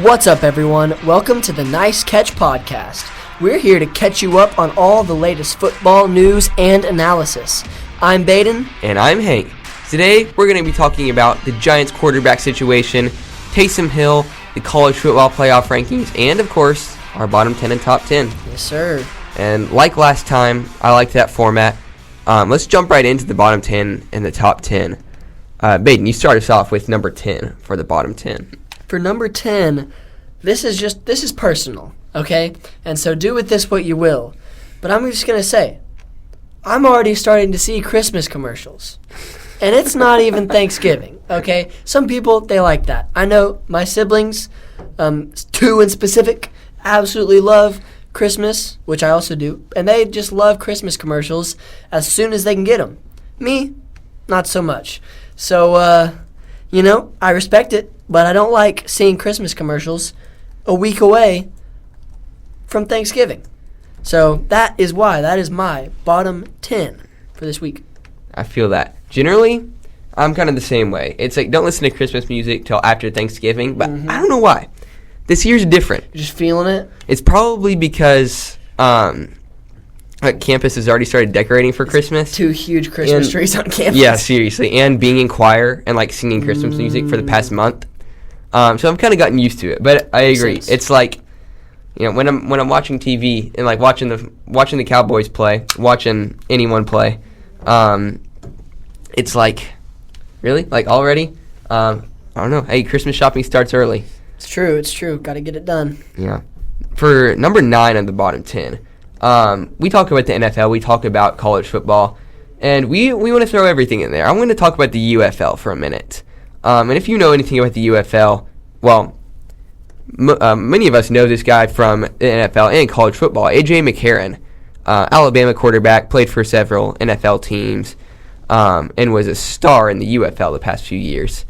What's up, everyone? Welcome to the Nice Catch Podcast. We're here to catch you up on all the latest football news and analysis. I'm Baden. And I'm Hank. Today, we're going to be talking about the Giants quarterback situation, Taysom Hill, the college football playoff rankings, and, of course, our bottom 10 and top 10. Yes, sir. And like last time, I liked that format. Let's jump right into the bottom 10 and the top 10. Baden, you start us off with number 10 for the bottom 10. For number 10, this is personal, okay? And so do with this what you will. But I'm just going to say, I'm already starting to see Christmas commercials. And it's not even Thanksgiving, okay? Some people, they like that. I know my siblings, two in specific, absolutely love Christmas, which I also do. And they just love Christmas commercials as soon as they can get them. Me, not so much. So, I respect it. But I don't like seeing Christmas commercials a week away from Thanksgiving. So that is why. That is my bottom 10 for this week. I feel that. Generally, I'm kind of the same way. It's like, don't listen to Christmas music till after Thanksgiving, but I don't know why. This year's different. You're just feeling it? It's probably because campus has already started decorating for Christmas. 2 huge Christmas trees on campus. Yeah, seriously. And being in choir and like singing Christmas music for the past month. So I've kind of gotten used to it, but I agree. It's like, when I'm watching TV and like watching the Cowboys play, watching anyone play, it's like, really, like already. I don't know. Hey, Christmas shopping starts early. It's true. Got to get it done. Yeah. For number 9 on the bottom 10, we talk about the NFL. We talk about college football, and we want to throw everything in there. I'm going to talk about the UFL for a minute. And if you know anything about the UFL, well, many of us know this guy from the NFL and college football. McCarron, Alabama quarterback, played for several NFL teams, and was a star in the UFL the past few years.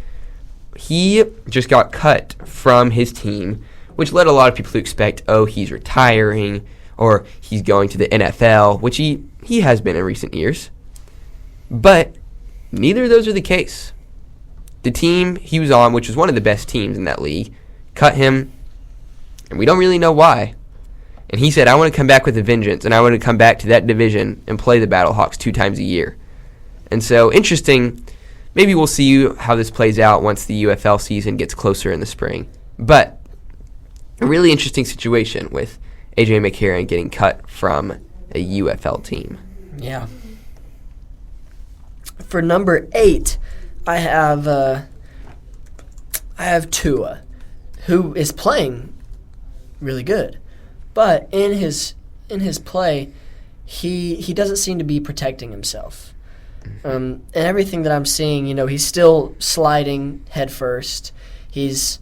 He just got cut from his team, which led a lot of people to expect, he's retiring, or he's going to the NFL, which he has been in recent years. But neither of those are the case. The team he was on, which was one of the best teams in that league, cut him, and we don't really know why. And he said, I want to come back with a vengeance, and I want to come back to that division and play the Battlehawks 2 times a year. And so, interesting, maybe we'll see how this plays out once the UFL season gets closer in the spring. But a really interesting situation with A.J. McCarron getting cut from a UFL team. Yeah. For number 8, I have Tua, who is playing really good, but in his play, he doesn't seem to be protecting himself. And everything that I'm seeing, he's still sliding head first. He's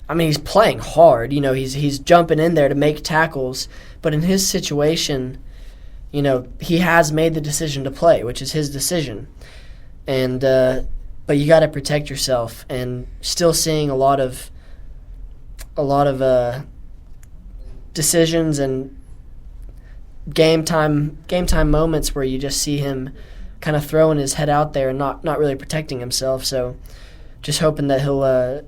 playing hard. He's jumping in there to make tackles, but in his situation, he has made the decision to play, which is his decision, and. But you got to protect yourself, and still seeing a lot of decisions and game time moments where you just see him kind of throwing his head out there and not really protecting himself. So just hoping that he'll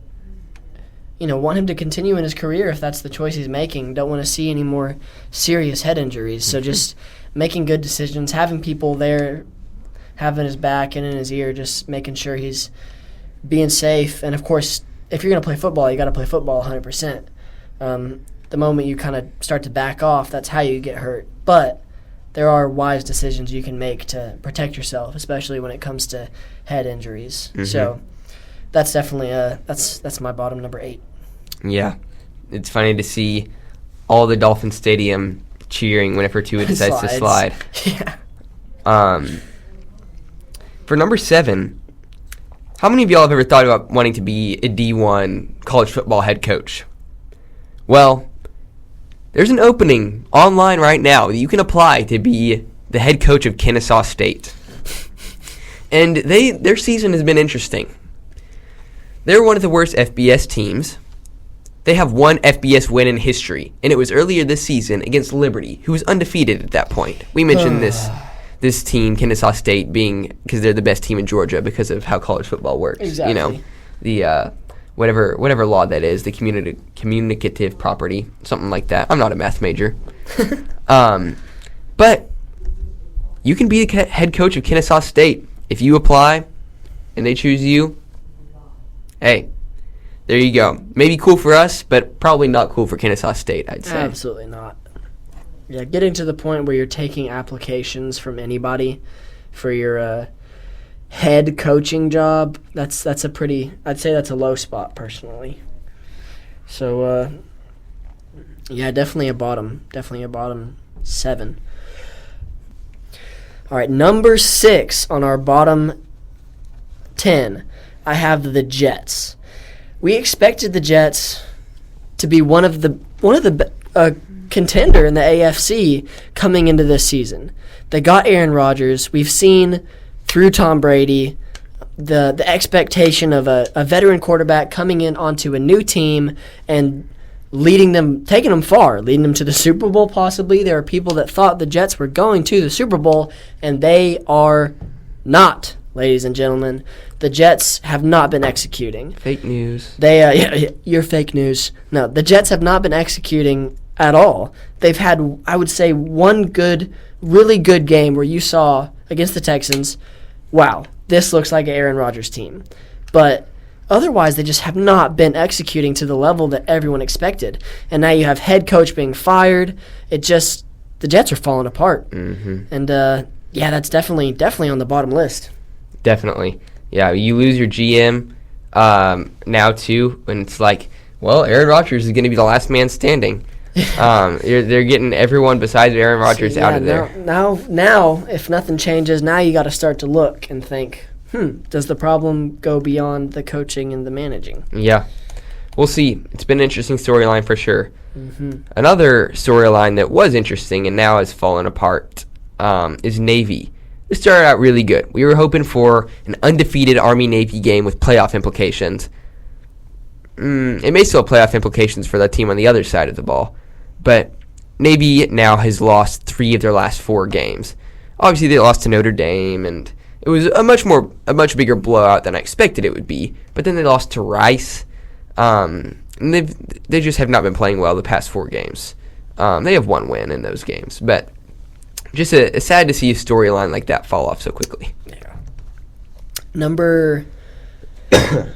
want him to continue in his career if that's the choice he's making. Don't want to see any more serious head injuries. So just making good decisions, having people there, having his back and in his ear, just making sure he's being safe. And, of course, if you're going to play football, you got to play football 100%. The moment you kind of start to back off, that's how you get hurt. But there are wise decisions you can make to protect yourself, especially when it comes to head injuries. Mm-hmm. So that's definitely that's my bottom number 8. Yeah. It's funny to see all the Dolphin Stadium cheering whenever Tua decides to slide. Yeah. For number 7, how many of y'all have ever thought about wanting to be a D1 college football head coach? Well, there's an opening online right now that you can apply to be the head coach of Kennesaw State. And their season has been interesting. They're one of the worst FBS teams. They have one FBS win in history, and it was earlier this season against Liberty, who was undefeated at that point. We mentioned this team, Kennesaw State, being because they're the best team in Georgia because of how college football works. Exactly. The whatever law that is, the communicative property, something like that. I'm not a math major. But you can be the head coach of Kennesaw State. If you apply and they choose you, hey, there you go. Maybe cool for us, but probably not cool for Kennesaw State, I'd say. Absolutely not. Yeah, getting to the point where you're taking applications from anybody for your head coaching job, that's a pretty, I'd say that's a low spot personally. So, yeah, definitely a bottom 7. All right, number 6 on our bottom 10, I have the Jets. We expected the Jets to be one of the contender in the AFC coming into this season. They got Aaron Rodgers. We've seen through Tom Brady the expectation of a veteran quarterback coming in onto a new team and taking them far, leading them to the Super Bowl possibly. There are people that thought the Jets were going to the Super Bowl, and they are not, ladies and gentlemen. The Jets have not been executing. Fake news. You're fake news. No, the Jets have not been executing at all. They've had, I would say, one really good game where you saw against the Texans, wow, this looks like an Aaron Rodgers team. But otherwise, they just have not been executing to the level that everyone expected. And now you have head coach being fired. The Jets are falling apart. Mm-hmm. And, yeah, that's definitely on the bottom list. Definitely. Yeah, you lose your GM now, too, and it's like, well, Aaron Rodgers is going to be the last man standing. They're getting everyone besides Aaron Rodgers out of there. Now, if nothing changes, now you got to start to look and think, does the problem go beyond the coaching and the managing? Yeah, we'll see. It's been an interesting storyline for sure. Mm-hmm. Another storyline that was interesting and now has fallen apart is Navy. It started out really good. We were hoping for an undefeated Army-Navy game with playoff implications. It may still have playoff implications for that team on the other side of the ball. But Navy now has lost 3 of their last 4 games. Obviously, they lost to Notre Dame, and it was a much bigger blowout than I expected it would be. But then they lost to Rice. And they just have not been playing well the past 4 games. They have 1 win in those games. But just sad to see a storyline like that fall off so quickly. Yeah. Number 4,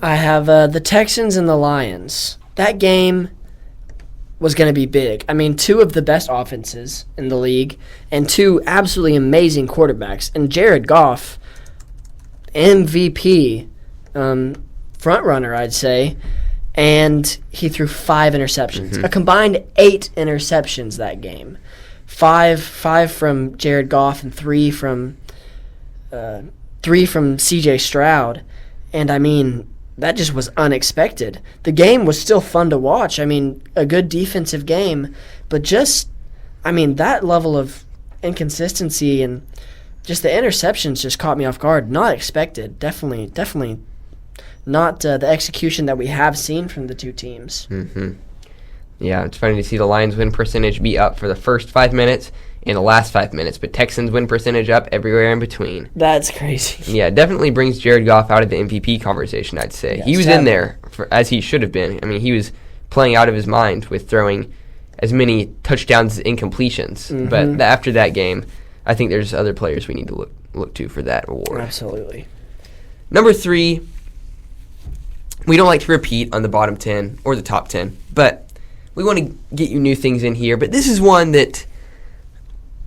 I have the Texans and the Lions. That game was going to be big. I mean, 2 of the best offenses in the league and 2 absolutely amazing quarterbacks. And Jared Goff, MVP, front runner, I'd say, and he threw 5 interceptions. Mm-hmm. A combined 8 interceptions that game. 5 from Jared Goff and 3 from C.J. Stroud. And, I mean, that just was unexpected. The game was still fun to watch. I mean, a good defensive game. But that level of inconsistency and just the interceptions just caught me off guard. Not expected. Definitely not the execution that we have seen from the 2 teams. Mm-hmm. Yeah, it's funny to see the Lions' win percentage be up for the first 5 minutes and the last 5 minutes, but Texans' win percentage up everywhere in between. That's crazy. Yeah, definitely brings Jared Goff out of the MVP conversation, I'd say. Yeah, he was in there, as he should have been. I mean, he was playing out of his mind with throwing as many touchdowns as incompletions. Mm-hmm. But after that game, I think there's other players we need to look to for that award. Absolutely. Number 3, we don't like to repeat on the bottom 10 or the top 10, but we want to get you new things in here. But this is one that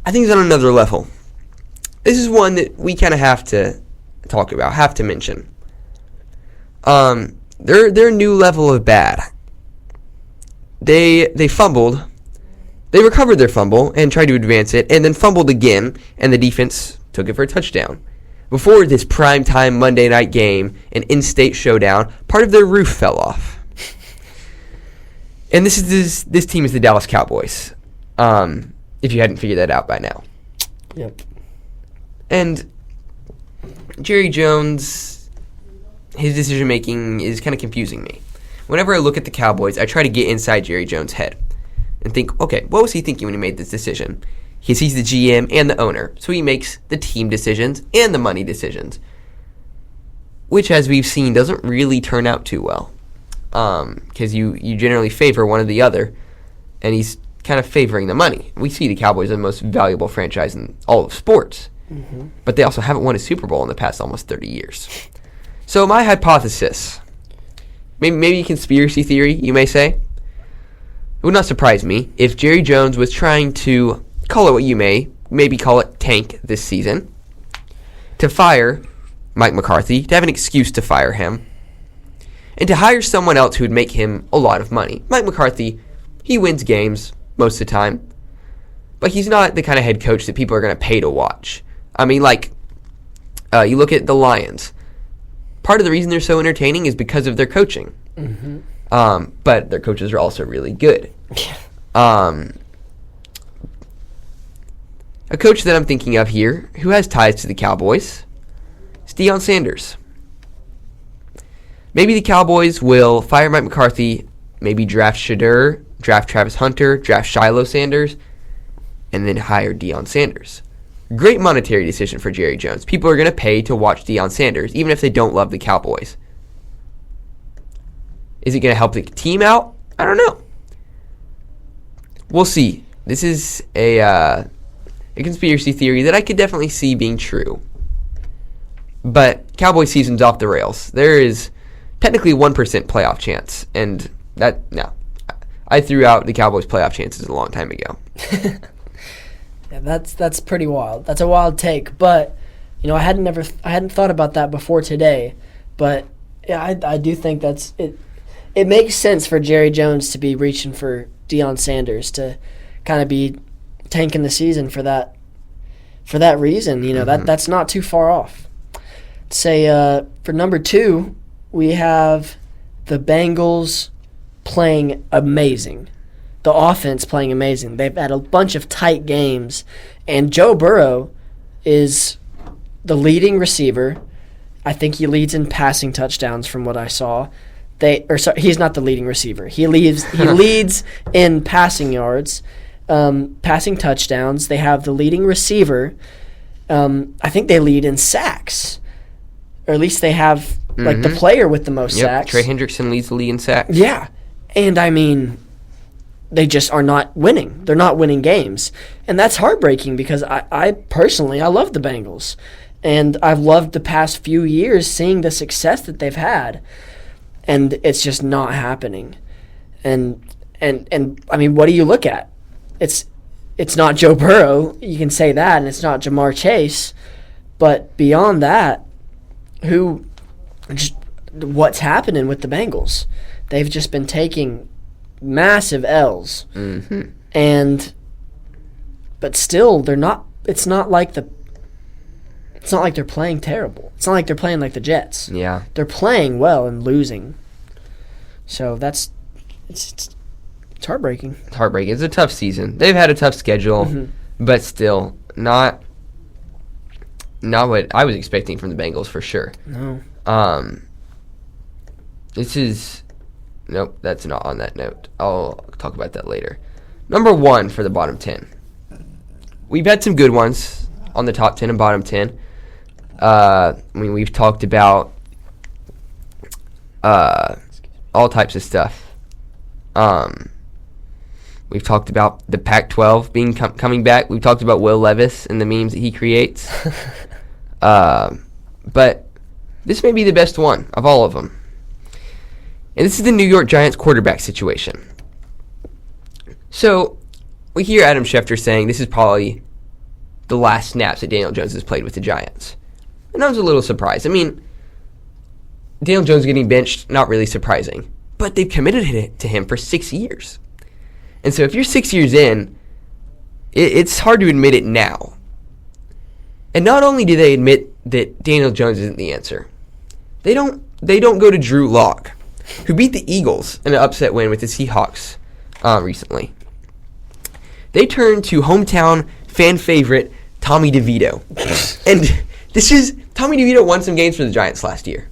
I think is on another level. This is one that we kind of have to talk about, have to mention. Their new level of bad. They fumbled. They recovered their fumble and tried to advance it, and then fumbled again, and the defense took it for a touchdown. Before this primetime Monday night game, an in-state showdown, part of their roof fell off. And this team is the Dallas Cowboys, if you hadn't figured that out by now. Yep. And Jerry Jones, his decision-making is kind of confusing me. Whenever I look at the Cowboys, I try to get inside Jerry Jones' head and think, okay, what was he thinking when he made this decision? He's the GM and the owner, so he makes the team decisions and the money decisions. which, as we've seen, doesn't really turn out too well. Because you generally favor one or the other, and he's kind of favoring the money. We see the Cowboys are the most valuable franchise in all of sports, but they also haven't won a Super Bowl in the past almost 30 years. So my hypothesis, maybe a conspiracy theory, you may say, it would not surprise me if Jerry Jones was trying to, call it what you may, maybe call it tank this season, to fire Mike McCarthy, to have an excuse to fire him, and to hire someone else who would make him a lot of money. Mike McCarthy, he wins games most of the time, but he's not the kind of head coach that people are going to pay to watch. I mean, you look at the Lions. Part of the reason they're so entertaining is because of their coaching. But their coaches are also really good. A coach that I'm thinking of here, who has ties to the Cowboys, is Deion Sanders. Maybe the Cowboys will fire Mike McCarthy, maybe draft Shadur, draft Travis Hunter, draft Shiloh Sanders, and then hire Deion Sanders. Great monetary decision for Jerry Jones. People are going to pay to watch Deion Sanders, even if they don't love the Cowboys. Is it going to help the team out? I don't know. We'll see. This is a conspiracy theory that I could definitely see being true. But Cowboy season's off the rails. There is technically a 1% playoff chance, and I threw out the Cowboys' playoff chances a long time ago. Yeah, that's pretty wild. That's a wild take, but I hadn't thought about that before today. But yeah, I do think that's it. It makes sense for Jerry Jones to be reaching for Deion Sanders to kind of be tanking the season for that reason. That's not too far off. Say for number 2, we have the Bengals playing amazing. The offense playing amazing. They've had a bunch of tight games, and Joe Burrow is the leading receiver. I think he leads in passing touchdowns from what I saw. He's not the leading receiver. He leads in passing yards, passing touchdowns. They have the leading receiver. I think they lead in sacks, or at least they have the player with the most sacks. Trey Hendrickson leads the league in sacks. Yeah, and I mean, they just are not winning. They're not winning games, and that's heartbreaking because I personally love the Bengals, and I've loved the past few years seeing the success that they've had. And it's just not happening. And I mean, what do you look at? It's not Joe Burrow. You can say that, and it's not Jamar Chase. But beyond that, what's happening with the Bengals? They've just been taking massive L's. But still, they're not. It's not like they're playing terrible. It's not like they're playing like the Jets. Yeah. They're playing well and losing. So it's heartbreaking. It's heartbreaking. It's a tough season. They've had a tough schedule, but still not what I was expecting from the Bengals for sure. No. Nope, that's not on that note. I'll talk about that later. Number 1 for the bottom 10. We've had some good ones on the top 10 and bottom 10. We've talked about all types of stuff. We've talked about the Pac-12 coming back. We've talked about Will Levis and the memes that he creates. But this may be the best one of all of them. And this is the New York Giants quarterback situation. So we hear Adam Schefter saying this is probably the last snaps that Daniel Jones has played with the Giants. And I was a little surprised. I mean, Daniel Jones getting benched, not really surprising. But they've committed it to him for 6 years. And so if you're 6 years in, it's hard to admit it now. And not only do they admit that Daniel Jones isn't the answer, they don't go to Drew Lock, who beat the Eagles in an upset win with the Seahawks recently. They turn to hometown fan favorite Tommy DeVito. And Tommy DeVito won some games for the Giants last year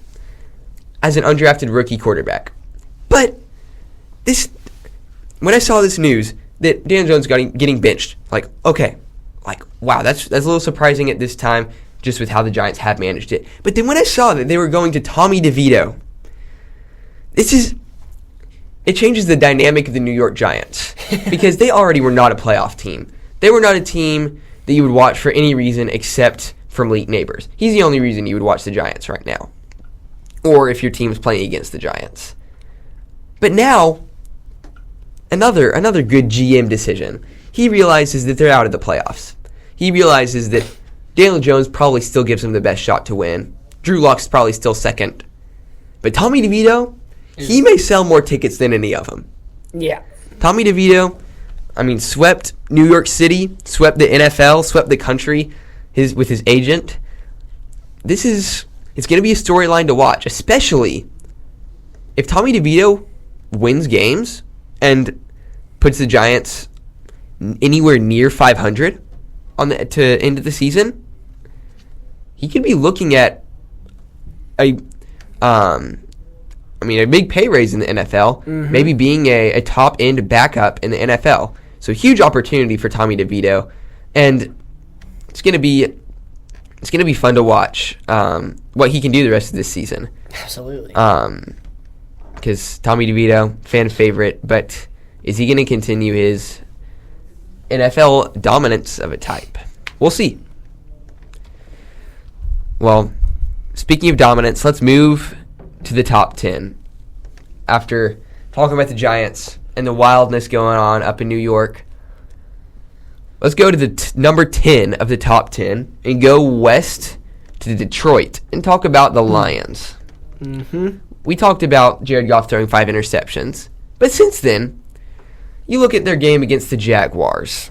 as an undrafted rookie quarterback. But when I saw this news that Daniel Jones getting benched, wow, that's a little surprising at this time. just with how the Giants have managed it. But then when I saw that they were going to Tommy DeVito, it changes the dynamic of the New York Giants because they already were not a playoff team. They were not a team that you would watch for any reason except from League Neighbors. He's the only reason you would watch the Giants right now, or if your team is playing against the Giants. But now, another good GM decision. He realizes that they're out of the playoffs. He realizes that Daniel Jones probably still gives him the best shot to win. Drew Lock's probably still second. But Tommy DeVito, he may sell more tickets than any of them. Yeah. Tommy DeVito, swept New York City, swept the NFL, swept the country with his agent. It's going to be a storyline to watch, especially if Tommy DeVito wins games and puts the Giants anywhere near 500 to end of the season. He could be looking at a big pay raise in the NFL, maybe being a top-end backup in the NFL. So huge opportunity for Tommy DeVito, and it's gonna be fun to watch what he can do the rest of this season. Absolutely. Because Tommy DeVito, fan favorite, but is he gonna continue his NFL dominance of a type? We'll see. Well, speaking of dominance, let's move to the top 10. After talking about the Giants and the wildness going on up in New York, let's go to the number 10 of the top 10 and go west to Detroit and talk about the Lions. We talked about Jared Goff throwing 5 interceptions, but since then, you look at their game against the Jaguars.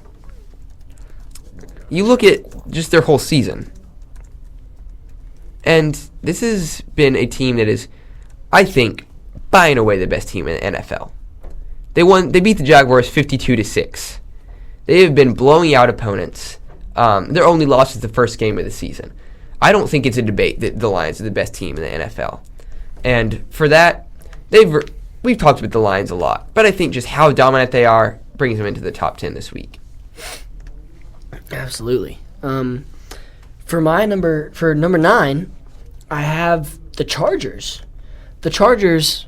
You look at just their whole season. And this has been a team that is, I think, by and away the best team in the NFL. They beat the Jaguars 52-6. They have been blowing out opponents. Their only loss is the first game of the season. I don't think it's a debate that the Lions are the best team in the NFL. And for that, we've talked about the Lions a lot, but I think just how dominant they are brings them into the top 10 this week. Absolutely. For number 9, I have the Chargers. The Chargers,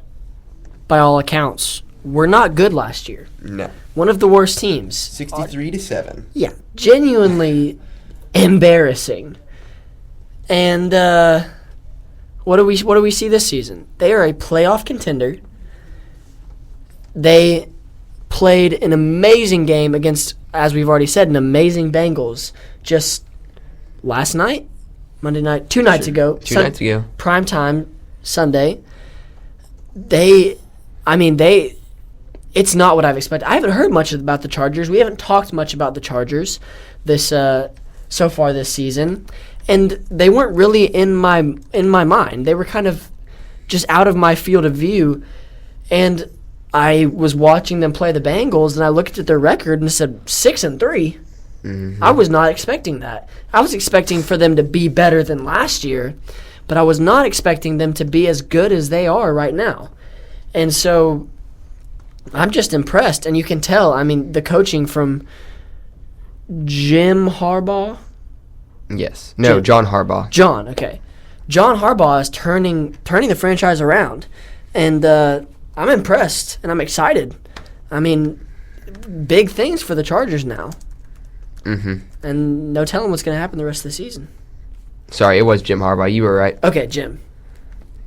by all accounts, were not good last year. No. One of the worst teams. 63-7. Yeah, genuinely embarrassing. And what do we see this season? They are a playoff contender. They played an amazing game against, as we've already said, an amazing Bengals just last night, Monday night, 2 nights ago. 2 nights ago. Prime time, Sunday. It's not what I've expected. I haven't heard much about the Chargers. We haven't talked much about the Chargers so far this season, and they weren't really in my mind. They were kind of just out of my field of view, and I was watching them play the Bengals, and I looked at their record and said 6-3. I was not expecting that. I was expecting for them to be better than last year, but I was not expecting them to be as good as they are right now. And so I'm just impressed, and you can tell, the coaching from Jim Harbaugh? Yes. No, John Harbaugh. John, okay. John Harbaugh is turning the franchise around, and I'm impressed, and I'm excited. Big things for the Chargers now. And no telling what's going to happen the rest of the season. Sorry, it was Jim Harbaugh. You were right. Okay, Jim.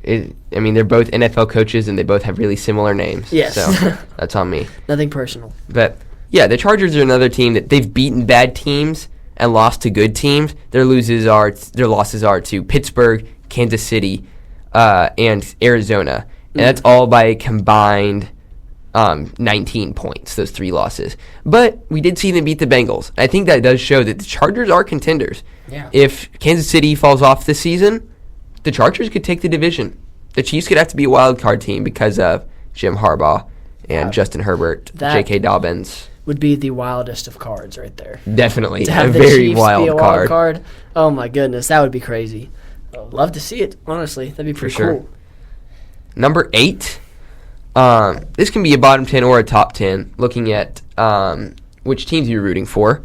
They're both NFL coaches, and they both have really similar names. Yes. So that's on me. Nothing personal. But, yeah, the Chargers are another team that they've beaten bad teams and lost to good teams. Their losses are to Pittsburgh, Kansas City, and Arizona. And that's all by a combined 19 points, those 3 losses. But we did see them beat the Bengals. I think that does show that the Chargers are contenders. Yeah. If Kansas City falls off this season, the Chargers could take the division. The Chiefs could have to be a wild card team because of Jim Harbaugh and Justin Herbert, J.K. Dobbins. Would be the wildest of cards right there. Definitely. To have a the very Chiefs wild be a card. Wild card. Oh, my goodness. That would be crazy. I'd love to see it, honestly. That'd be pretty cool. Number 8. This can be a bottom 10 or a top 10, looking at which teams you're rooting for.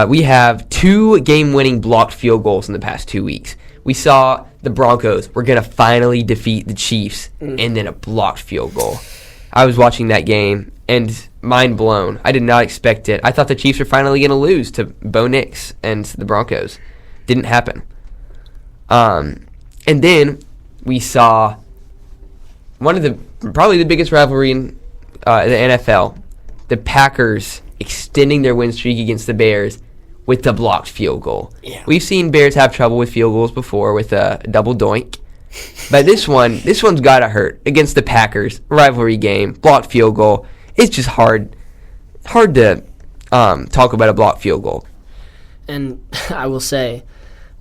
we have 2 game-winning blocked field goals in the past 2 weeks. We saw the Broncos were going to finally defeat the Chiefs, and then a blocked field goal. I was watching that game, and mind blown. I did not expect it. I thought the Chiefs were finally going to lose to Bo Nix and the Broncos. Didn't happen. And then we saw probably the biggest rivalry in the NFL, the Packers extending their win streak against the Bears with the blocked field goal. Yeah. We've seen Bears have trouble with field goals before with a double doink. But this one's got to hurt against the Packers. Rivalry game, blocked field goal. It's just hard to talk about a blocked field goal. And I will say,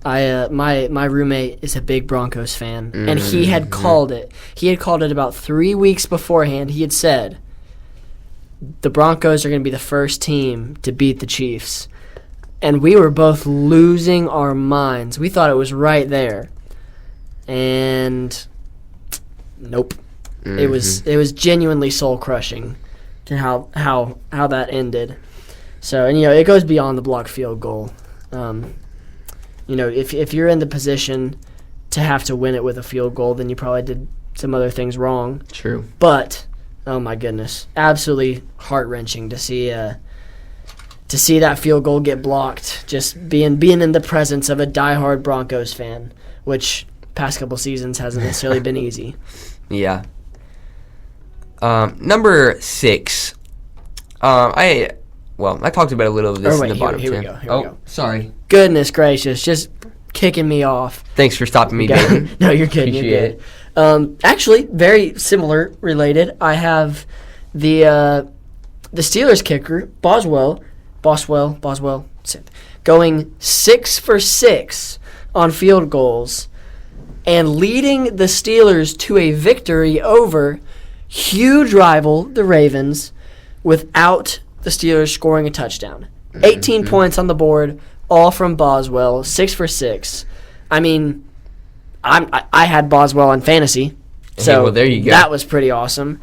my roommate is a big Broncos fan, and he had called it. He had called it about 3 weeks beforehand. He had said, the Broncos are going to be the first team to beat the Chiefs. And we were both losing our minds. We thought it was right there. And nope. It was genuinely soul crushing to how that ended. So, and it goes beyond the blocked field goal. If you're in the position to have to win it with a field goal, then you probably did some other things wrong. True. But oh my goodness, absolutely heart-wrenching to see that field goal get blocked. Just being in the presence of a diehard Broncos fan, which past couple seasons hasn't necessarily been easy. Yeah. Number 6. I talked about a little of this in the bottom 10. Here we go. Sorry. Goodness gracious, just kicking me off. Thanks for stopping me, Baden. No, you're good. Appreciate it. Actually, very similar, related. I have the Steelers kicker, Boswell, going 6 for 6 on field goals and leading the Steelers to a victory over huge rival, the Ravens, without the Steelers scoring a touchdown. 18 points on the board, all from Boswell, 6 for 6. I mean, I had Boswell on fantasy, so hey, well, there you go. That was pretty awesome.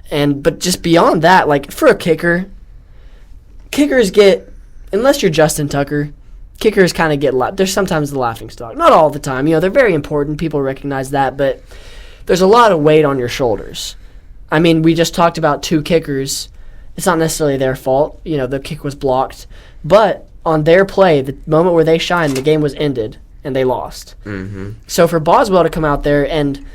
But just beyond that, like for a kicker, kickers get, unless you're Justin Tucker, kickers kind of get, there's sometimes the laughing stock. Not all the time. They're very important. People recognize that, but there's a lot of weight on your shoulders. I mean, we just talked about 2 kickers. It's not necessarily their fault. The kick was blocked. But on their play, the moment where they shined, the game was ended, and they lost. Mm-hmm. So for Boswell to come out there and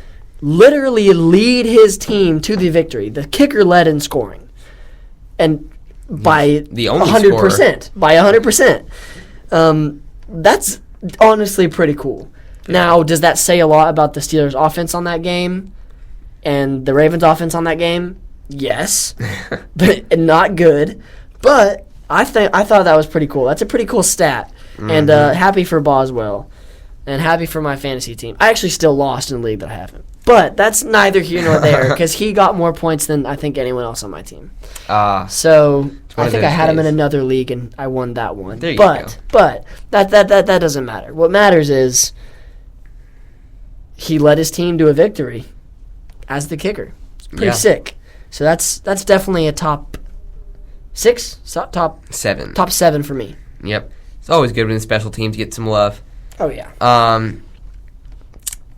literally lead his team to the victory, the kicker led in scoring. And by the only 100%. By 100%. That's honestly pretty cool. Yeah. Now, does that say a lot about the Steelers' offense on that game and the Ravens' offense on that game? Yes, but not good. But I thought that was pretty cool. That's a pretty cool stat, and happy for Boswell, and happy for my fantasy team. I actually still lost in the league, but I haven't. But that's neither here nor there because he got more points than I think anyone else on my team. So I think I had him in another league and I won that one. There you go. But that doesn't matter. What matters is he led his team to a victory as the kicker. It's pretty sick. So that's definitely a top 6, top 7. Top 7 for me. Yep. It's always good when the special teams get some love. Oh yeah.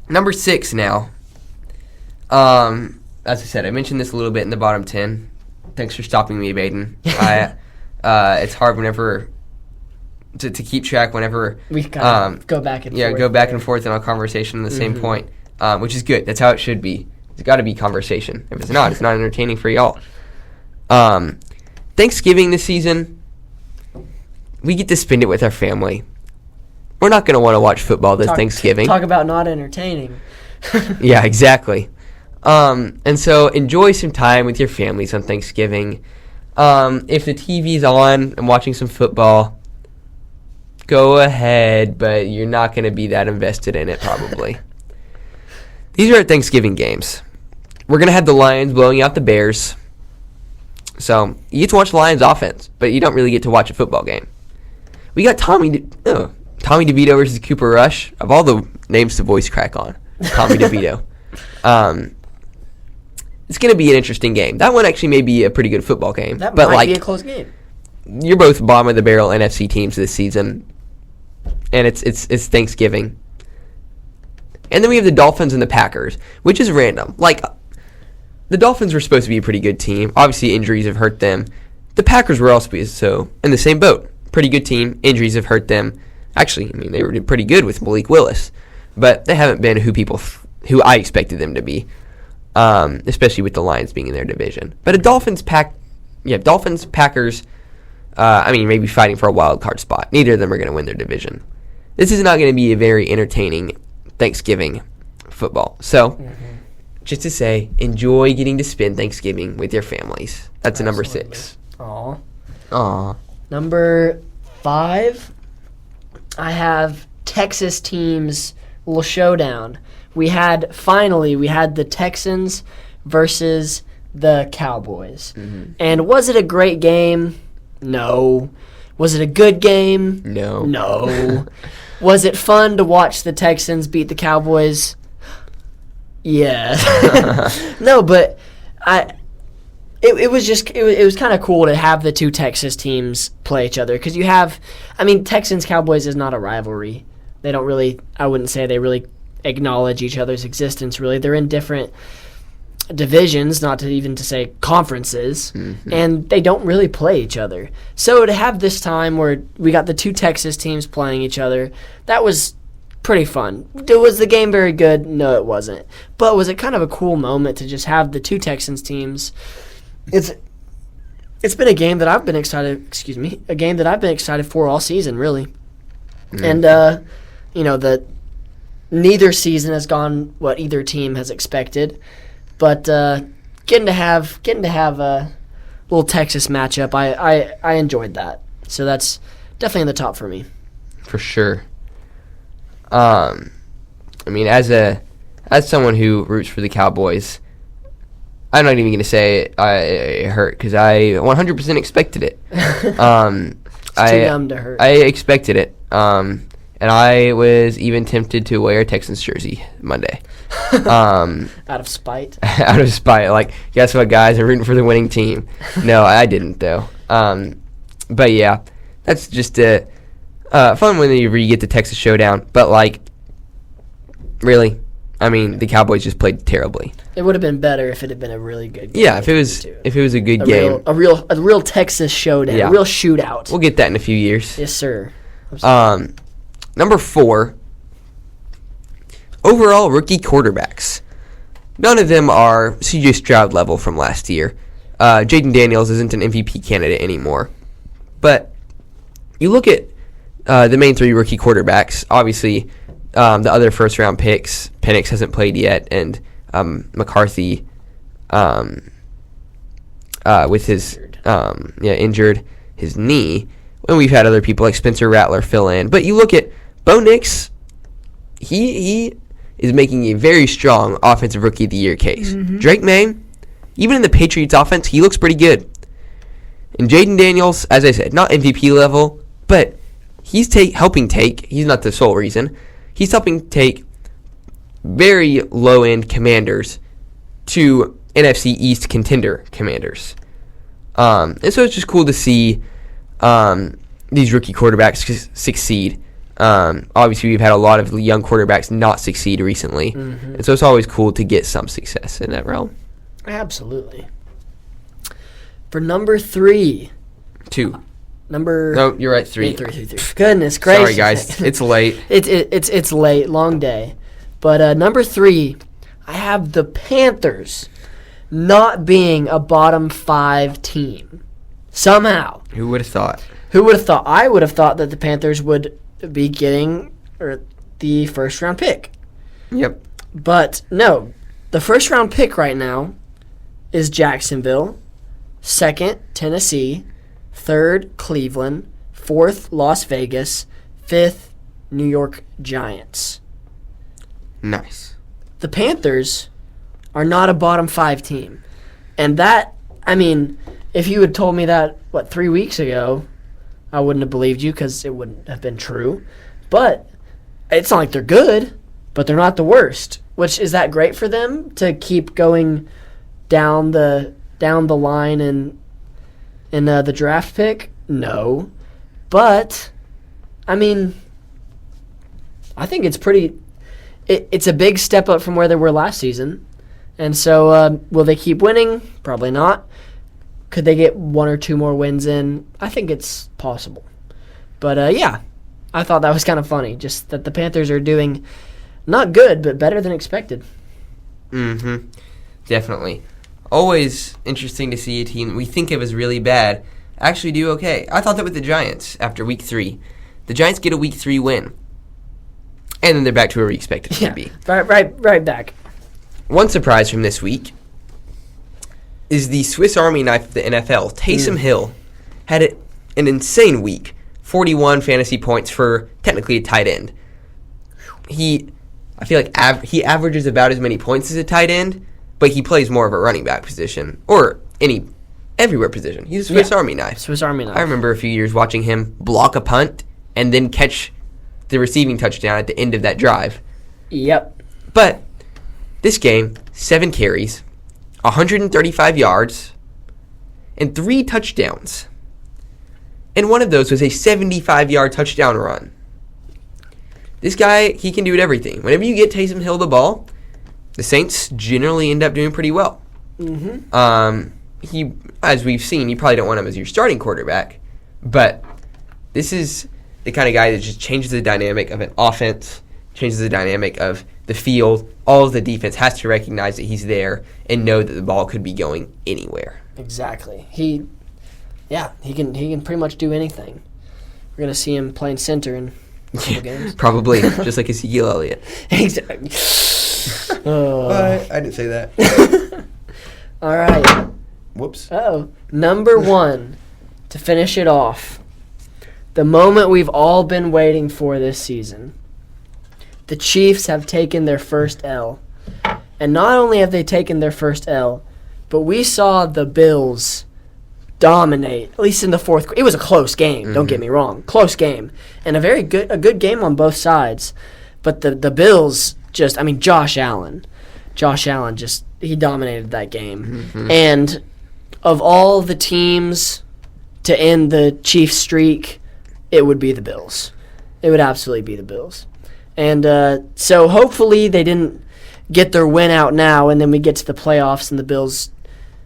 Number 6 now. As I said, I mentioned this a little bit in the bottom 10. Thanks for stopping me, Baden. It's hard whenever to keep track whenever we kind of go back and forth. Yeah, go back and forth in our conversation on the same point, which is good. That's how it should be. It's got to be conversation. If it's not entertaining for y'all. Thanksgiving this season, we get to spend it with our family. We're not going to want to watch football this Thanksgiving. Talk about not entertaining. Yeah, exactly. And so enjoy some time with your families on Thanksgiving. If the TV's on and watching some football, go ahead, but you're not going to be that invested in it probably. These are our Thanksgiving games. We're going to have the Lions blowing out the Bears. So you get to watch the Lions offense, but you don't really get to watch a football game. We got Tommy DeVito versus Cooper Rush. Of all the names to voice crack on, Tommy DeVito. It's going to be an interesting game. That one actually may be a pretty good football game. That might be a close game. you're both bottom of the barrel NFC teams this season, and it's Thanksgiving. And then we have the Dolphins and the Packers, which is random. Like, the Dolphins were supposed to be a pretty good team. Obviously, injuries have hurt them. The Packers were also in the same boat. Pretty good team. Injuries have hurt them. Actually, I mean, they were pretty good with Malik Willis, but they haven't been who I expected them to be, especially with the Lions being in their division. But a Dolphins, Packers, maybe fighting for a wild card spot. Neither of them are going to win their division. This is not going to be a very entertaining Thanksgiving football. So, just to say, enjoy getting to spend Thanksgiving with your families. That's a number 6. Aw. Number 5, I have Texas teams little showdown. We had the Texans versus the Cowboys. And was it a great game? No. Was it a good game? No. Was it fun to watch the Texans beat the Cowboys? Yeah. No, but it was kind of cool to have the two Texas teams play each other, because Texans Cowboys is not a rivalry. They don't really, I wouldn't say they really acknowledge each other's existence, really. They're in different divisions, not to even to say conferences, and they don't really play each other. So to have this time where we got the two Texas teams playing each other, that was pretty fun. Was the game very good? No, it wasn't. But was it kind of a cool moment to just have the two Texans teams? It's been a game that I've been excited for all season, really. And neither season has gone what either team has expected. But getting to have a little Texas matchup, I enjoyed that. So that's definitely in the top for me. For sure. As someone who roots for the Cowboys, I'm not even going to say it hurt, because I 100% expected it. It's too dumb to hurt. I expected it. And I was even tempted to wear a Texans jersey Monday. Out of spite? Out of spite. Like, guess what, guys? I'm rooting for the winning team. No, I didn't, though. But, yeah, that's just fun when you get the Texas showdown. But, really, the Cowboys just played terribly. It would have been better if it had been a really good game. Yeah, if it was a good game. A real Texas showdown. Yeah. A real shootout. We'll get that in a few years. Yes, sir. Number 4, overall rookie quarterbacks. None of them are C.J. Stroud level from last year. Jaden Daniels isn't an MVP candidate anymore. But you look at the main 3 rookie quarterbacks. Obviously, the other first-round picks, Penix hasn't played yet, and McCarthy with his injured his knee. And we've had other people like Spencer Rattler fill in. But you look at Bo Nix, he is making a very strong Offensive Rookie of the Year case. Drake May, even in the Patriots offense, he looks pretty good. And Jaden Daniels, as I said, not MVP level, but he's helping take, he's not the sole reason, he's helping take very low-end Commanders to NFC East contender Commanders. And so it's just cool to see these rookie quarterbacks succeed. Obviously, we've had a lot of young quarterbacks not succeed recently. And so it's always cool to get some success in that realm. Absolutely. For number 3. 2. No, you're right, 3. 3. Goodness gracious. Sorry, guys. It's late. It's late. Long day. But number 3, I have the Panthers not being a bottom 5 team. Somehow. Who would have thought? I would have thought that the Panthers would be getting the first-round pick. Yep. But no, the first-round pick right now is Jacksonville, 2nd, Tennessee, 3rd, Cleveland, 4th, Las Vegas, 5th, New York Giants. Nice. The Panthers are not a bottom 5 team. And that, if you had told me that, 3 weeks ago, I wouldn't have believed you, because it wouldn't have been true. But it's not like they're good, but they're not the worst. Which, is that great for them to keep going down the line in the draft pick? No. But, I mean, I think it's it's a big step up from where they were last season. And so, will they keep winning? Probably not. Could they get 1 or 2 more wins in? I think it's possible. But, yeah, I thought that was kind of funny, just that the Panthers are doing not good, but better than expected. Mm-hmm. Definitely. Always interesting to see a team we think of as really bad actually do okay. I thought that with the Giants after Week 3. The Giants get a Week 3 win, and then they're back to where we expected it to be. Right back. One surprise from this week is the Swiss Army knife of the NFL. Taysom Hill had an insane week. 41 fantasy points for technically a tight end. I feel like he averages about as many points as a tight end, but he plays more of a running back position or everywhere position. He's a Swiss Army knife. Swiss Army knife. I remember a few years watching him block a punt and then catch the receiving touchdown at the end of that drive. Yep. But this game, 7 carries, 135 yards, and 3 touchdowns. And one of those was a 75-yard touchdown run. This guy, he can do it everything. Whenever you get Taysom Hill the ball, the Saints generally end up doing pretty well. Mm-hmm. He, as we've seen, you probably don't want him as your starting quarterback, but this is the kind of guy that just changes the dynamic of an offense, changes the dynamic of the field. All of the defense has to recognize that he's there and know that the ball could be going anywhere. Exactly. He can pretty much do anything. We're gonna see him playing center in a couple games. Probably, just like Ezekiel Elliott. Exactly. I didn't say that. All right. Whoops. Number 1, to finish it off, the moment we've all been waiting for this season. The Chiefs have taken their first L. And not only have they taken their first L, but we saw the Bills dominate, at least in the fourth quarter. It was a close game, don't get me wrong. Close game. And a good game on both sides. But the Bills just, Josh Allen just, he dominated that game. Mm-hmm. And of all the teams to end the Chiefs streak, it would be the Bills. It would absolutely be the Bills. And so hopefully they didn't get their win out now, and then we get to the playoffs and the Bills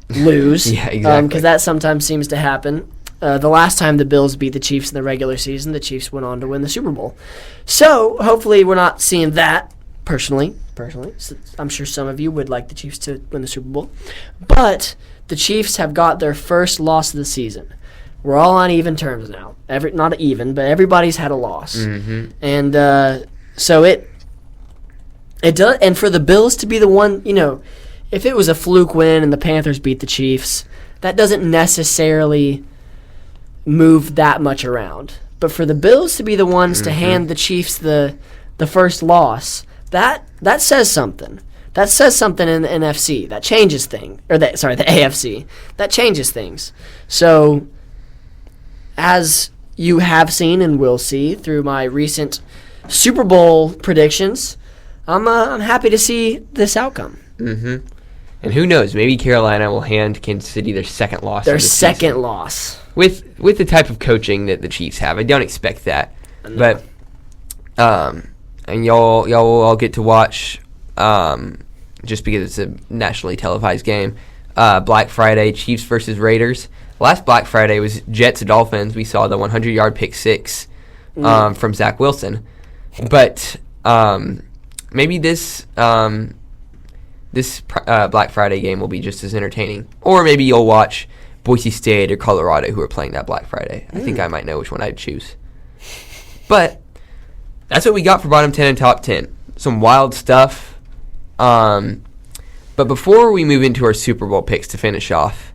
lose. Yeah, exactly. Because that sometimes seems to happen. The last time the Bills beat the Chiefs in the regular season, the Chiefs went on to win the Super Bowl. So hopefully we're not seeing that personally. So I'm sure some of you would like the Chiefs to win the Super Bowl. But the Chiefs have got their first loss of the season. We're all on even terms now. Not even, but everybody's had a loss. Mm-hmm. And so it does. And for the Bills to be the one, if it was a fluke win and the Panthers beat the Chiefs, that doesn't necessarily move that much around. But for the Bills to be the ones to hand the Chiefs the first loss, that says something. That says something in the NFC. That changes things. The AFC. That changes things. So, as you have seen and will see through my recent Super Bowl predictions, I'm happy to see this outcome. Mm-hmm. And who knows? Maybe Carolina will hand Kansas City their second loss. Their second loss. With the type of coaching that the Chiefs have, I don't expect that. No. But and y'all will all get to watch just because it's a nationally televised game. Black Friday, Chiefs versus Raiders. Last Black Friday was Jets Dolphins. We saw the 100-yard pick six from Zach Wilson. But maybe this Black Friday game will be just as entertaining. Or maybe you'll watch Boise State or Colorado who are playing that Black Friday. I think I might know which one I'd choose. But that's what we got for bottom 10 and top 10. Some wild stuff. But before we move into our Super Bowl picks to finish off,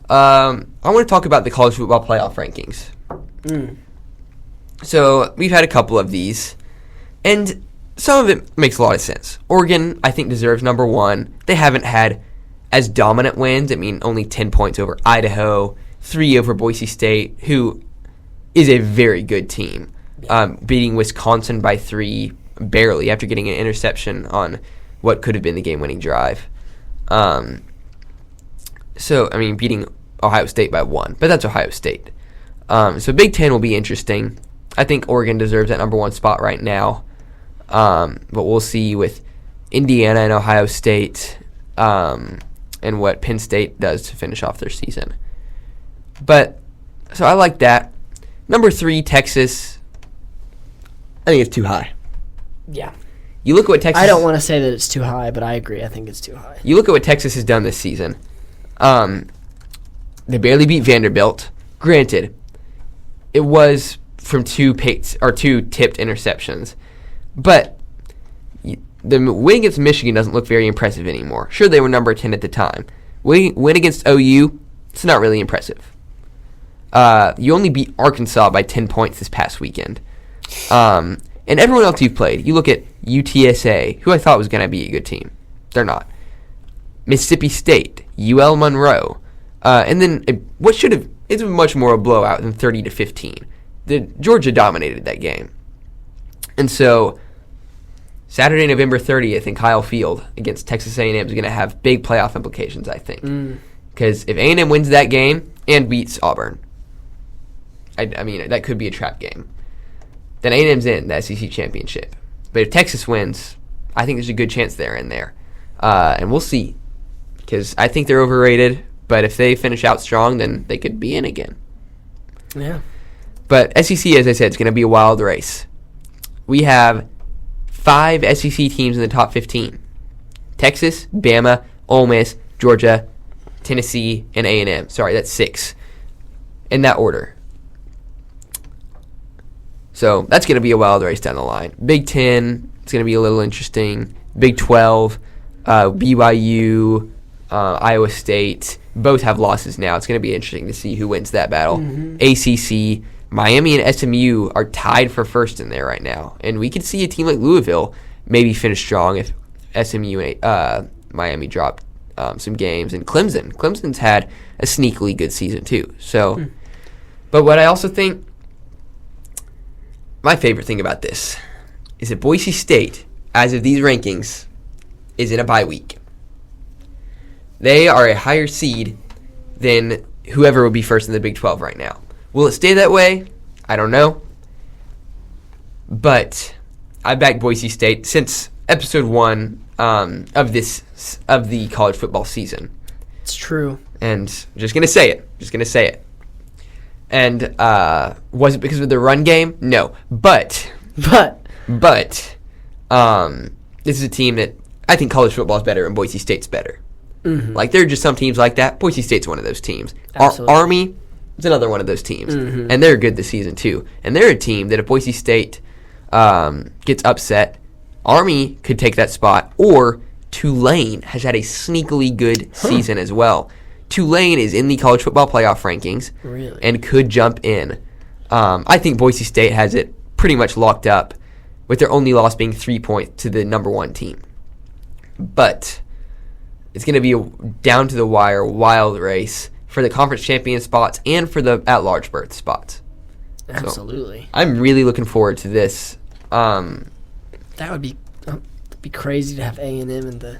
I want to talk about the college football playoff rankings. So we've had a couple of these, and some of it makes a lot of sense. Oregon, I think, deserves number one. They haven't had as dominant wins. Only 10 points over Idaho, 3 over Boise State, who is a very good team, beating Wisconsin by 3, barely, after getting an interception on what could have been the game-winning drive. Beating Ohio State by 1, but that's Ohio State. So Big Ten will be interesting. I think Oregon deserves that number 1 spot right now. But we'll see with Indiana and Ohio State and what Penn State does to finish off their season. But, so I like that. Number 3, Texas. I think it's too high. Yeah. You look at what Texas... I don't want to say that it's too high, but I agree. I think it's too high. You look at what Texas has done this season. They barely beat Vanderbilt. Granted, it was from 2 tipped interceptions. But the win against Michigan doesn't look very impressive anymore. Sure, they were number 10 at the time. Win against OU, it's not really impressive. You only beat Arkansas by 10 points this past weekend. And everyone else you've played, you look at UTSA, who I thought was going to be a good team. They're not. Mississippi State, UL Monroe, and then it's much more a blowout than 30-15. Georgia dominated that game. And so Saturday, November 30th in Kyle Field against Texas A&M is going to have big playoff implications, I think. Because if A&M wins that game and beats Auburn, I mean, that could be a trap game. Then A&M's in the SEC championship. But if Texas wins, I think there's a good chance they're in there. And we'll see. Because I think they're overrated. But if they finish out strong, then they could be in again. Yeah. But SEC, as I said, is going to be a wild race. We have 5 SEC teams in the top 15. Texas, Bama, Ole Miss, Georgia, Tennessee, and A&M. Sorry, that's 6. In that order. So that's going to be a wild race down the line. Big Ten, it's going to be a little interesting. Big 12, BYU, Iowa State, both have losses now. It's going to be interesting to see who wins that battle. ACC, Miami and SMU are tied for first in there right now. And we could see a team like Louisville maybe finish strong if SMU and Miami drop some games. And Clemson's had a sneakily good season too. So, but what I also think, my favorite thing about this is that Boise State, as of these rankings, is in a bye week. They are a higher seed than whoever will be first in the Big 12 right now. Will it stay that way? I don't know. But I backed Boise State since episode 1 of the college football season. It's true. And I'm just going to say it. And was it because of the run game? No. But this is a team that I think college football is better and Boise State's better. Like, there are just some teams like that. Boise State's one of those teams. Army is another one of those teams. And they're good this season, too. And they're a team that if Boise State gets upset, Army could take that spot. Or Tulane has had a sneakily good season as well. Tulane is in the college football playoff rankings and could jump in. I think Boise State has it pretty much locked up, with their only loss being 3 points to the number 1 team. But it's going to be a down-to-the-wire wild race for the conference champion spots and for the at-large berth spots. Absolutely. So I'm really looking forward to this. That would be crazy to have A&M in the...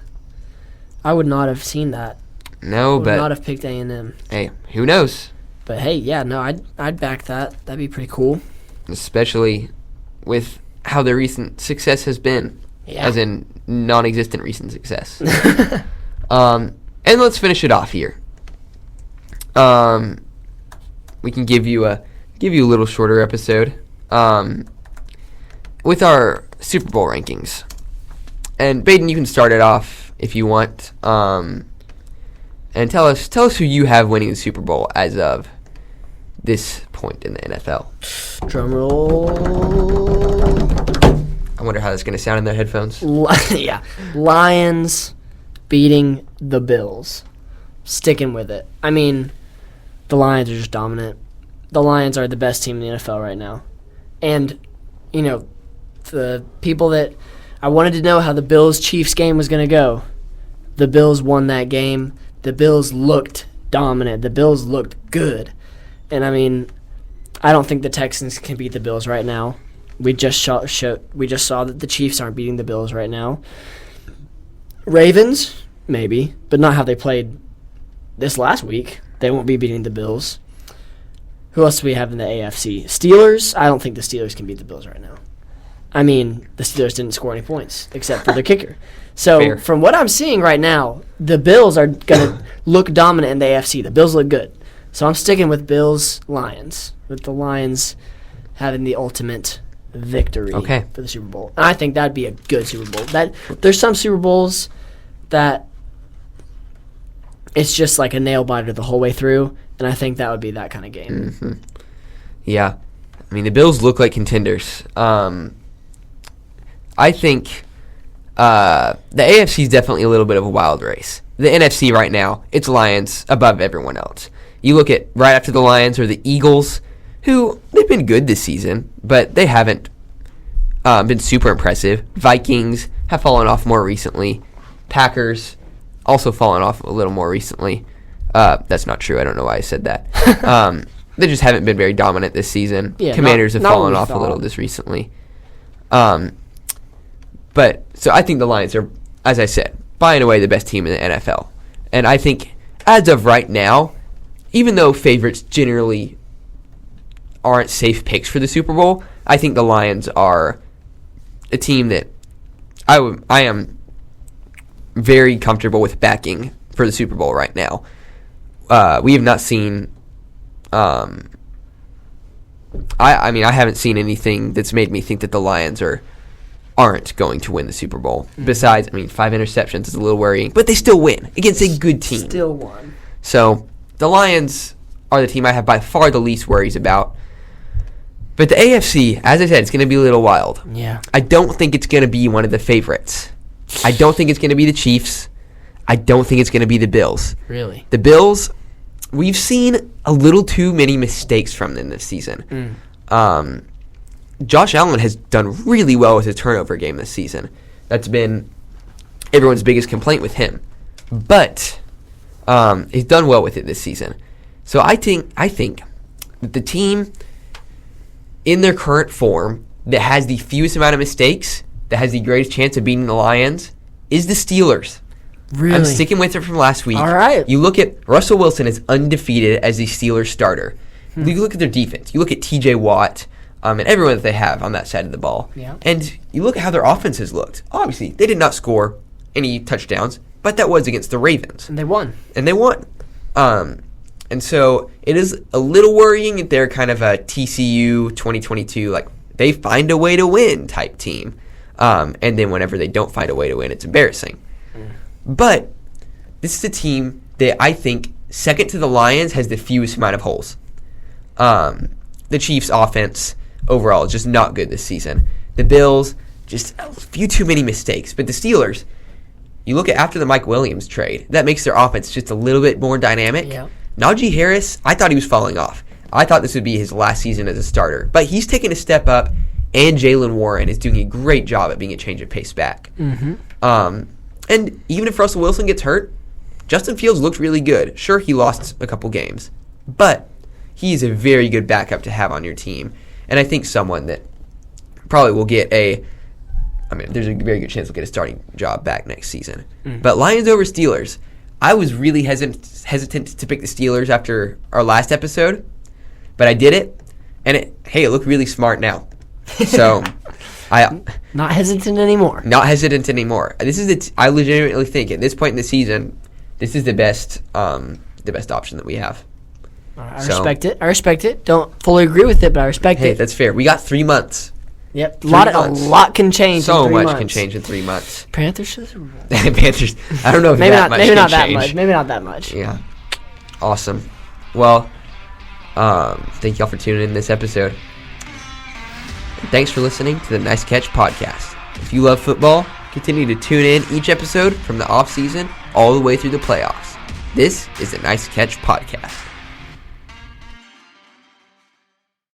I would not have seen that. No, but... I would not have picked A&M. Hey, who knows? But hey, yeah, no, I'd back that. That'd be pretty cool. Especially with how their recent success has been. Yeah. As in non-existent recent success. And let's finish it off here. We can give you a little shorter episode with our Super Bowl rankings. And Baden, you can start it off if you want. And tell us who you have winning the Super Bowl as of this point in the NFL. Drum roll. I wonder how that's going to sound in their headphones. Yeah. Lions beating the Bills. Sticking with it. I mean, the Lions are just dominant. The Lions are the best team in the NFL right now. And, you know, the people that I wanted to know how the Bills-Chiefs game was going to go. The Bills won that game. The Bills looked dominant. The Bills looked good. And, I mean, I don't think the Texans can beat the Bills right now. We just saw that the Chiefs aren't beating the Bills right now. Ravens, maybe, but not how they played this last week. They won't be beating the Bills. Who else do we have in the AFC? Steelers? I don't think the Steelers can beat the Bills right now. I mean, the Steelers didn't score any points except for their kicker. So Fair. from what I'm seeing right now, the Bills are going to look dominant in the AFC. The Bills look good. So I'm sticking with Bills-Lions, with the Lions having the ultimate victory for the Super Bowl. And I think that'd be a good Super Bowl. There's some Super Bowls that it's just like a nail-biter the whole way through, and I think that would be that kind of game. Mm-hmm. Yeah. I mean, the Bills look like contenders. I think the AFC is definitely a little bit of a wild race. The NFC right now, it's Lions above everyone else. You look at right after the Lions are the Eagles, who they've been good this season, but they haven't been super impressive. Vikings have fallen off more recently. Packers also fallen off a little more recently. That's not true. I don't know why I said that. They just haven't been very dominant this season. Yeah, Commanders have fallen off thought. a little this recently. But so I think the Lions are, as I said, by and away the best team in the NFL. And I think as of right now, even though favorites generally aren't safe picks for the Super Bowl, I think the Lions are a team that I am very comfortable with backing for the Super Bowl right now. We have not seen I haven't seen anything that's made me think that the Lions aren't going to win the Super Bowl. Mm-hmm. Besides, 5 interceptions is a little worrying, but they still win against a good team. Still won. So the Lions are the team I have by far the least worries about. But the AFC, as I said, it's going to be a little wild. Yeah. I don't think it's going to be one of the favorites. I don't think it's going to be the Chiefs. I don't think it's going to be the Bills. Really? The Bills, we've seen a little too many mistakes from them this season. Josh Allen has done really well with his turnover game this season. That's been everyone's biggest complaint with him. But he's done well with it this season. So I think that the team in their current form that has the fewest amount of mistakes, that has the greatest chance of beating the Lions, is the Steelers. Really? I'm sticking with it from last week. All right. You look at Russell Wilson is undefeated as the Steelers starter. You look at their defense. You look at T.J. Watt and everyone that they have on that side of the ball. Yeah. And you look at how their offense has looked. Obviously, they did not score any touchdowns, but that was against the Ravens. And they won. And so it is a little worrying that they're kind of a TCU 2022, like they find a way to win type team. And then whenever they don't find a way to win, it's embarrassing. But this is a team that I think, second to the Lions, has the fewest amount of holes. The Chiefs' offense overall is just not good this season. The Bills, just a few too many mistakes. But the Steelers, you look at after the Mike Williams trade, that makes their offense just a little bit more dynamic. Yeah. Najee Harris, I thought he was falling off. I thought this would be his last season as a starter. But he's taken a step up, and Jalen Warren is doing a great job at being a change of pace back. Mm-hmm. And even if Russell Wilson gets hurt, Justin Fields looked really good. Sure, he lost a couple games, but he's a very good backup to have on your team. And I think someone that probably will get there's a very good chance he'll get a starting job back next season. But Lions over Steelers, I was really hesitant to pick the Steelers after our last episode, but I did it, and it looked really smart now. So Not hesitant anymore. Not hesitant anymore. I legitimately think at this point in the season, this is the best option that we have. I respect it. Don't fully agree with it, but I respect it. Hey, that's fair. We got 3 months. Yep. A lot can change so in 3 months. much can change in 3 months. Panthers. Panthers. I don't know if maybe that not. much Maybe can not change. that much. Maybe not that much. Yeah. Awesome. Well, thank y'all for tuning in this episode. And thanks for listening to the Nice Catch podcast. If you love football, continue to tune in each episode from the off season all the way through the playoffs. This is the Nice Catch podcast.